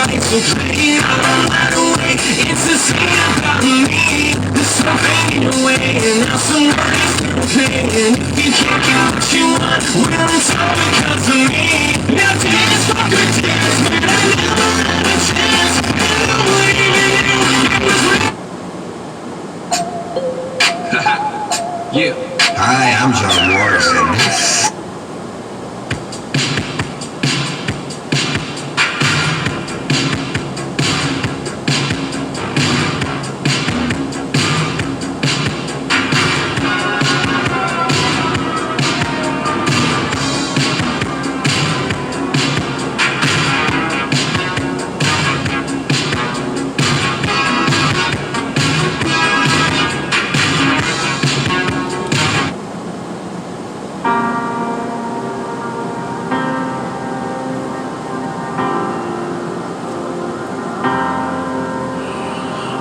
So play it all right away. It's a scene about me. There's something in your way, and now somebody's paying. You can't get what you want, well it's all because of me. Now dance, fucker, dance, man, I never had a chance. And I'm waiting you, it was real. Yeah. Hi, I'm John Morrison.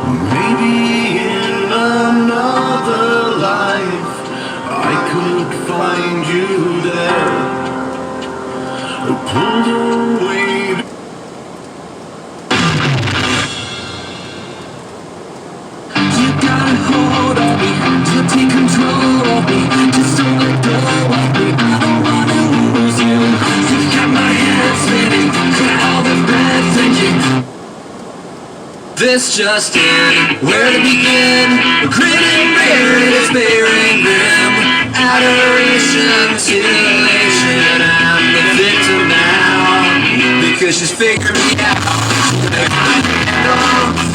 Maybe in another life I could find you there, pulled away. You got a hold on me, you take control of me. Just don't let go of me, I don't wanna lose you. You got my head spinning, got all the bad thinking. This just in, where to begin? Grinning, bearing, it's bearing grim. Adoration, titillation, I'm the victim now. Because she's figured me out. I handle